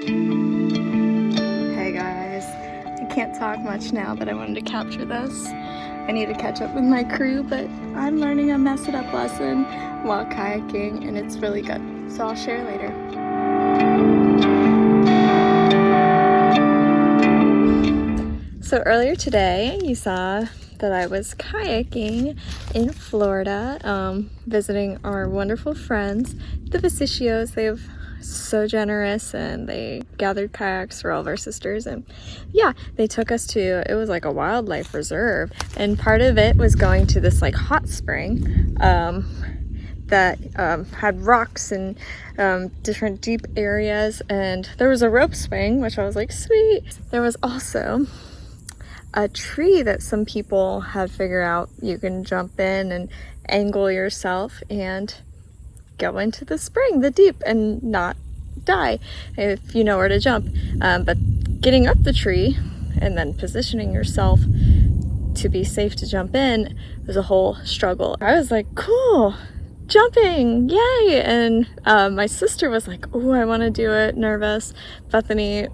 Hey guys, I can't talk much now, but I wanted to capture this. I need to catch up with my crew, but I'm learning a mess it up lesson while kayaking, and it's really good. So I'll share later. So earlier today, you saw that I was kayaking in Florida, visiting our wonderful friends, the Vissicchios. They've so generous, and they gathered kayaks for all of our sisters, and yeah, they took us to, it was like a wildlife reserve, and part of it was going to this like hot spring that had rocks and different deep areas, and there was a rope swing, which I was like, sweet. There was also a tree that some people have figured out you can jump in and angle yourself and go into the spring, the deep, and not die if you know where to jump. But getting up the tree and then positioning yourself to be safe to jump in was a whole struggle. I was like, cool, jumping, yay! And my sister was like, oh, I want to do it, nervous. Bethany,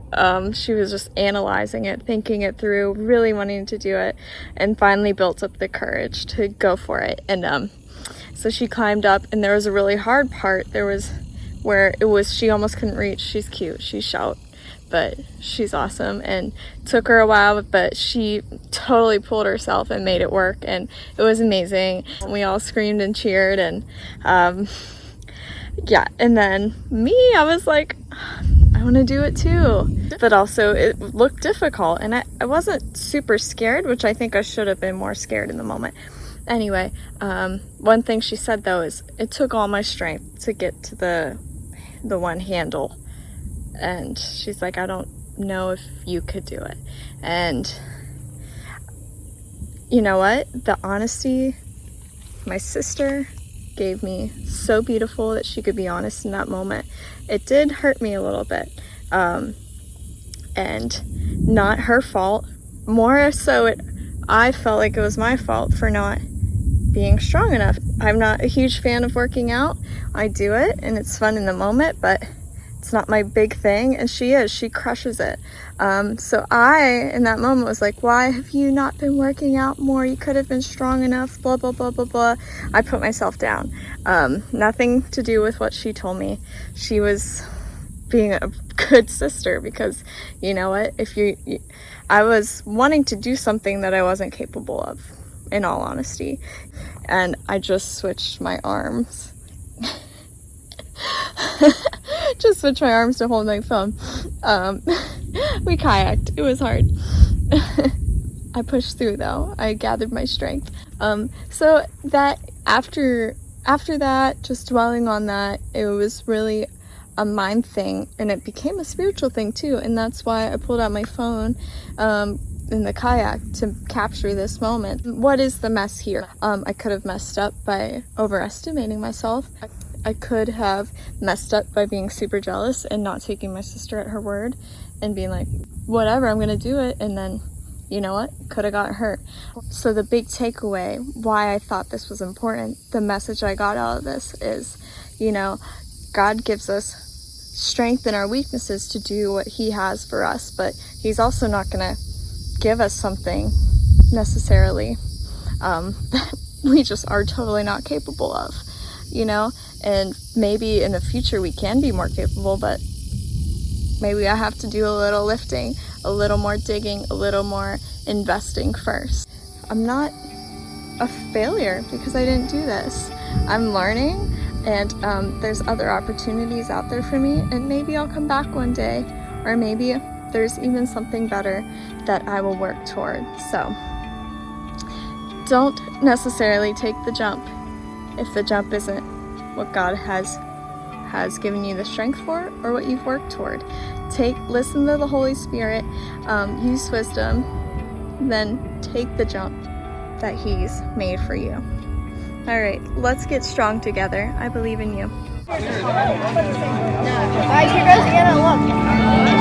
she was just analyzing it, thinking it through, really wanting to do it, and finally built up the courage to go for it. And so she climbed up, and there was a really hard part. There was where it was, she almost couldn't reach. She's cute, she's shout, but she's awesome, and took her a while, but she totally pulled herself and made it work, and it was amazing. We all screamed and cheered, and yeah, and then me, I was like, I want to do it too, but also it looked difficult, and I wasn't super scared, which I think I should have been more scared in the moment. Anyway, one thing she said though is it took all my strength to get to the one handle, and she's like, I don't know if you could do it. And you know what? The honesty my sister gave me, so beautiful that she could be honest in that moment. It did hurt me a little bit, and not her fault. More so, I felt like it was my fault for not being strong enough. I'm not a huge fan of working out. I do it and it's fun in the moment, but it's not my big thing, and she crushes it. So I, in that moment, was like, why have you not been working out more? You could have been strong enough, blah, blah, blah, blah, blah. I put myself down. Nothing to do with what she told me. She was being a good sister, because you know what? I was wanting to do something that I wasn't capable of, in all honesty. And I just switched my arms. Just switched my arms to hold my phone. We kayaked. It was hard. I pushed through though. I gathered my strength. So that after that, just dwelling on that, it was really a mind thing, and it became a spiritual thing too. And that's why I pulled out my phone in the kayak to capture this moment. What is the mess here? I could have messed up by overestimating myself. I could have messed up by being super jealous and not taking my sister at her word and being like, whatever, I'm gonna do it. And then, you know what? Could have got hurt. So the big takeaway, why I thought this was important, the message I got out of this is, you know, God gives us strength in our weaknesses to do what he has for us, but he's also not gonna give us something necessarily that we just are totally not capable of, you know. And maybe in the future we can be more capable, but maybe I have to do a little lifting, a little more digging, a little more investing first. I'm not a failure because I didn't do this. I'm learning, and there's other opportunities out there for me, and maybe I'll come back one day, or maybe there's even something better that I will work toward. So don't necessarily take the jump if the jump isn't what God has given you the strength for, or what you've worked toward. Listen to the Holy Spirit, use wisdom, then take the jump that he's made for you. All right, let's get strong together. I believe in you. Guys, here goes Anna, look.